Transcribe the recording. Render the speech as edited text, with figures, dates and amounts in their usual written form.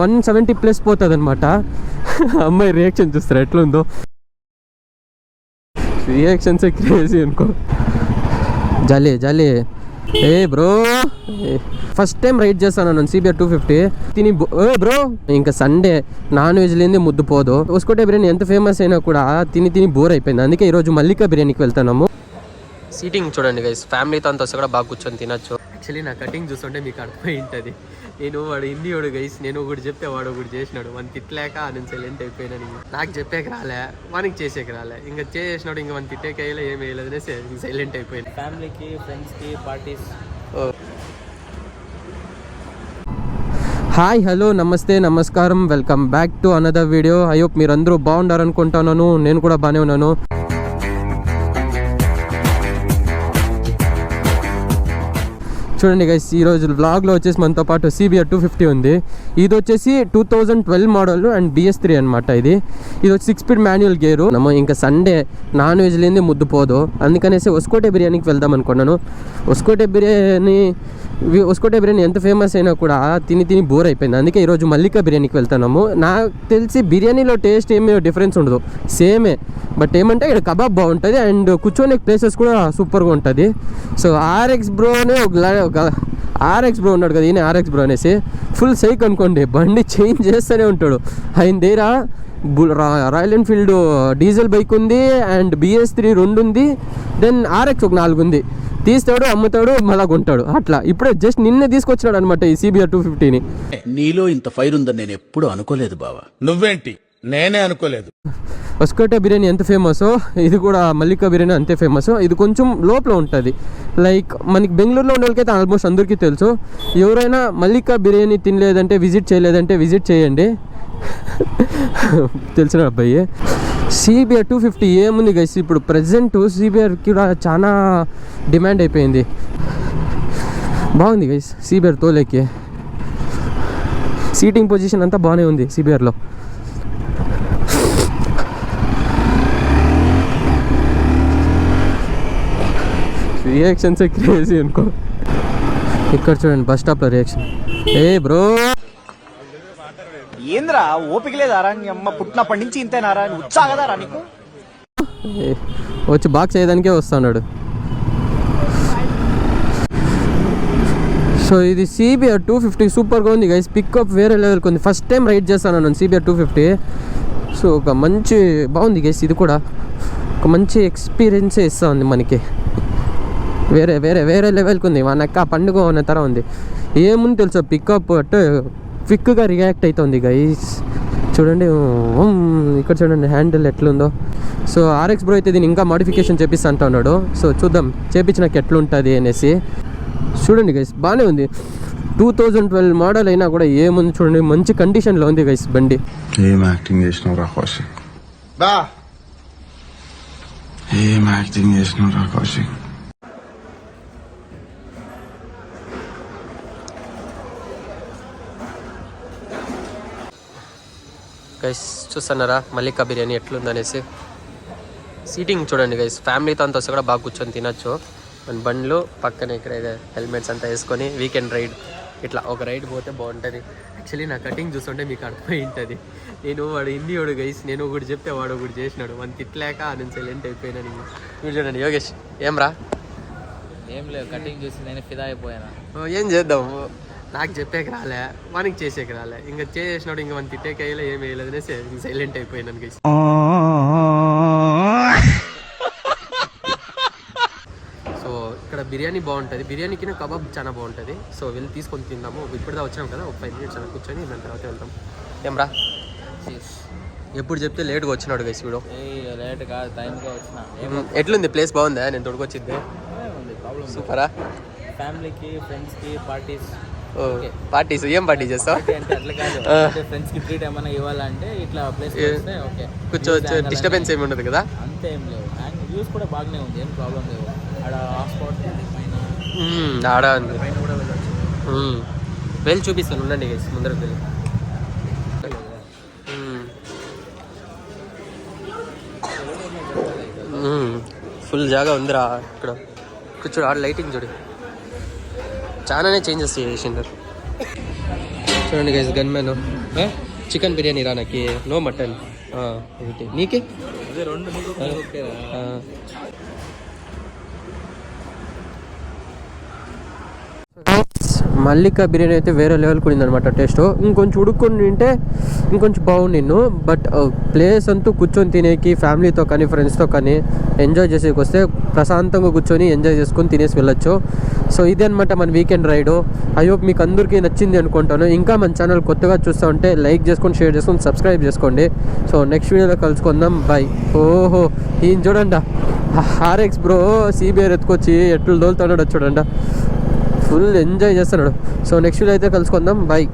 170+ పోతుంది అనమాట. అమ్మాయి రియాక్షన్ చూస్తారు ఎట్లుందో, రియాక్షన్స్ క్రేజీ అనుకో. జాలీ జాలీ. ఏ బ్రో ఫస్ట్ టైం రైడ్ చేస్తాను నేను CBR 250 తిని. బ్రో ఇంకా సండే నాన్ వెజ్ లేని ముద్దు పోదు. ఒస్కోటే బిర్యానీ ఎంత ఫేమస్ అయినా కూడా తిని తిని బోర్ అయిపోయింది. అందుకే ఈరోజు మల్లికా బిర్యానీకి వెళ్తున్నాము. సీటింగ్ చూడండి గైస్, ఫ్యామిలీతో అంతా వస్తే కూడా బాగా కూర్చొని తినచ్చు. యాక్చువల్లీ నా కటింగ్ చూస్తుంటే మీకు అర్థమై ఉంటుంది. వాడు హిందీ వాడు గైస్, నేను ఒకటి చెప్తే వాడు ఒకటి చేసినాడు. మన తిట్టలేక నేను సైలెంట్ అయిపోయినాను. నాకు చెప్పాక రాలే, మనకి చేసేకి రాలే. ఇంకా చేసినాడు, ఇంకా మన తిట్టేకి వేయలే, ఏం వేయలేదు అనేసి సైలెంట్ అయిపోయింది. ఫ్యామిలీకి, ఫ్రెండ్స్కి, పార్టీస్. హాయ్, హలో, నమస్తే, నమస్కారం, welcome back to another video. I hope మీరు అందరూ బాగుండారు అనుకుంటున్నాను. నేను కూడా బాగానే ఉన్నాను. చూడండి గైస్, ఈరోజు వ్లాగ్లో వచ్చేసి మనతో పాటు CBR 250 ఉంది. ఇది వచ్చేసి 2012 మోడల్ అండ్ BS3 అనమాట. ఇది వచ్చి 6 స్పీడ్ మాన్యువల్ గేరు. ఇంకా సండే నాన్ వెజ్ లేని ముద్దు పోదు. అందుకనేసి ఒస్కోటే బిర్యానీకి వెళ్దాం అనుకున్నాను. ఒస్కోటే బిర్యానీ ఎంత ఫేమస్ అయినా కూడా తిని తిని బోర్ అయిపోయింది. అందుకే ఈరోజు మల్లికా బిర్యానీకి వెళ్తున్నాము. నాకు తెలిసి బిర్యానీలో టేస్ట్ ఏమీ డిఫరెన్స్ ఉండదు, సేమే. బట్ ఏమంటే ఇక్కడ కబాబ్ బాగుంటుంది అండ్ కూర్చొని ప్లేసెస్ కూడా సూపర్గా ఉంటుంది. సో RX బ్రో ఉన్నాడు కదా, ఈయన RX బ్రో అనేసి ఫుల్ సైక్ అనుకోండి. బండి చేంజ్ చేస్తూనే ఉంటాడు. ఆయన దగ్గర రాయల్ ఎన్ఫీల్డ్ డీజిల్ బైక్ ఉంది అండ్ BS3 2 ఉంది. దెన్ RX ఒక 4 ఉంది. తీస్తాడు, అమ్ముతాడు, మళ్ళా కొంటాడు. అట్లా ఇప్పుడే జస్ట్ నిన్నే తీసుకొచ్చినాడు అనమాట ఈ CBR 250ని. నీలో ఇంత ఫైర్ ఉందని నేను ఎప్పుడు అనుకోలేదు బావా. నువ్వేంటి, నేనే అనుకోలేదు. ఒస్కోటే బిర్యానీ ఎంత ఫేమసో ఇది కూడా మల్లికా బిర్యానీ అంతే ఫేమస్. ఇది కొంచెం లోపల ఉంటుంది. లైక్ మనకి బెంగళూరులో ఉన్న వాళ్ళకైతే ఆల్మోస్ట్ అందరికీ తెలుసు. ఎవరైనా మల్లికా బిర్యానీ తినలేదంటే, విజిట్ చేయలేదంటే విజిట్ చేయండి. తెలిసిన అబ్బాయి. CBR 250 ఏముంది గైస్, ఇప్పుడు ప్రజెంట్ CBR కూడా చాలా డిమాండ్ అయిపోయింది. బాగుంది గైస్ CBR తోలేకి. సీటింగ్ పొజిషన్ అంతా బాగానే ఉంది CBRలో. రియాక్షన్స్ క్రేజీ అనుకో. ఇక్కడ చూడండి బస్ స్టాప్లో రియాక్షన్. ఏ బ్రో ఏంద్రా ఓపిక లేదారా? అమ్మ పుట్టినప్పటి నుంచి ఇంతేనారా? ఉత్సాహదారా నీకు? వచ్చి బాక్స్ చేయడానికే వస్తున్నాడు. సో ఇది CBR 250 సూపర్గా ఉంది గైస్. పికప్ వేరే లెవెల్కి ఉంది. ఫస్ట్ టైం రైడ్ చేస్తాను నేను CBR 250. సో ఒక మంచి బాగుంది గైస్. ఇది కూడా ఒక మంచి ఎక్స్పీరియన్సే ఇస్తూ ఉంది మనకి. వేరే వేరే వేరే లెవెల్కి ఉంది. మనక్క పండుగ అనే తర ఉంది. ఏముంది తెలుసా, పికప్ అంటే క్విక్గా రియాక్ట్ అవుతుంది గైస్. చూడండి ఇక్కడ చూడండి హ్యాండిల్ ఎట్లుందో. సో RX బ్రో అయితే దీన్ని ఇంకా మాడిఫికేషన్ చేపిస్తా అంటున్నాడు. సో చూద్దాం చేపించినాక ఎట్లుంటుంది అనేసి. చూడండి గైస్ బాగానే ఉంది. 2012 మోడల్ అయినా కూడా ఏముంది చూడండి, మంచి కండిషన్లో ఉంది గైస్ బండి. ఏం యాక్టింగ్ చేసినావురా కౌశిక్, ఏం యాక్టింగ్ చేసినావురా కౌశిక్. గైస్ చూస్తున్నారా మల్లికా బిర్యానీ ఎట్లుందనేసి. సీటింగ్ చూడండి గైస్, ఫ్యామిలీతో అంతా వస్తే కూడా బాగా కూర్చొని తినచ్చు. మన బండ్లు పక్కన ఇక్కడ హెల్మెట్స్ అంతా వేసుకొని వీకెండ్ రైడ్ ఇట్లా ఒక రైడ్ పోతే బాగుంటుంది. యాక్చువల్లీ నా కటింగ్ చూస్తుంటే మీకు అర్థమై ఉంటుంది. వాడు హిందీ వాడు గైస్, నేను ఒకటి చెప్తే వాడు ఒకటి చేసినాడు. మన తిట్టలేక నేను సైలెంట్ అయిపోయినాను. మీరు చూడండి యోగేష్, ఏం రా? ఏం లేదు, కటింగ్ చూసి నేను ఫిదా అయిపోయాను. ఏం చేద్దాము, నాకు చెప్పాక రాలే, మనకి చేసేకి రాలే. ఇంకా చేసినాడు, ఇంకా మన తిట్టేకి వేయలే, ఏం వేయలేదు అనేసి సైలెంట్ అయిపోయినాను గైస్. సో ఇక్కడ బిర్యానీ బాగుంటుంది. బిర్యానీకి కబాబ్ చాలా బాగుంటుంది. సో వెళ్ళి తీసుకొని తిందాము. ఇప్పుడుదా వచ్చాం కదా, ఒక 5 minutes అలా కూర్చొని దాని తర్వాత వెళ్తాం. ఏం రా? ఎప్పుడు చెప్తే లేట్గా వచ్చినాడు గైస్ వీడు. లేట్ కాదు, టైంగా వచ్చిన. ఎట్లుంది ప్లేస్? బాగుందా? నేను తొడుకొచ్చింది సూపరా. ఫ్యామిలీకి, ఫ్రెండ్స్కి, పార్టీస్. పార్టీస్ ఏం పార్టీ చేస్తావు? అంటే అట్లా కాదు, ఫ్రెండ్స్కి ట్రీట్ ఏమైనా ఇవ్వాలంటే ఇట్లా ప్లేస్ ఓకే కూర్చోవచ్చు. డిస్టర్బెన్స్ ఏమి ఉండదు కదా? అంతే ఏం లేదు. అండ్ వ్యూస్ కూడా బాగానే ఉంది, ఏం ప్రాబ్లం లేదు. ఆడ హాస్పాట్ ఆడ ఉంది, వెళ్ళి చూపిస్తాను ఉండండి గైస్. ముందరకు వెళ్ళి ఫుల్ జాగా ఉందిరా ఇక్కడ. కూర్చోడు, ఆడ లైటింగ్ చూడు చాలానే చేంజెస్ చేసిండ్రు. చూడండి guys gun man chicken biryani రా నాకి నో మటన్ ఒకటి నీకే అదే రెండు నీకు ఓకేరా మల్లిక బిర్యానీ అయితే వేరే లెవెల్కి ఉండింది అనమాట టేస్ట్. ఇంకొంచెం ఉడుక్కొని తింటే ఇంకొంచెం బాగుండిన్ను. బట్ ప్లేస్ అంతా కూర్చొని తినేకి ఫ్యామిలీతో కానీ ఫ్రెండ్స్తో కానీ ఎంజాయ్ చేసేకి వస్తే ప్రశాంతంగా కూర్చొని ఎంజాయ్ చేసుకొని తినేసి వెళ్ళొచ్చు. సో ఇదే అనమాట మన వీకెండ్ రైడు. ఐ హోప్ మీకు అందరికీ నచ్చింది అనుకుంటాను. ఇంకా మన ఛానల్ కొత్తగా చూస్తూ ఉంటే లైక్ చేసుకొని షేర్ చేసుకొని సబ్స్క్రైబ్ చేసుకోండి. సో నెక్స్ట్ వీడియోలో కలుసుకుందాం. బాయ్. ఓహో ఈయన చూడండి ఆర్ఎక్స్ బ్రో సిబిఆర్ ఎత్తుకొచ్చి ఎట్లు దోలుతున్నాడు చూడండి. ఫుల్ ఎంజాయ్ చేస్తున్నాడు. సో నెక్స్ట్ వీడియో అయితే కలుసుకుందాం. బాయ్.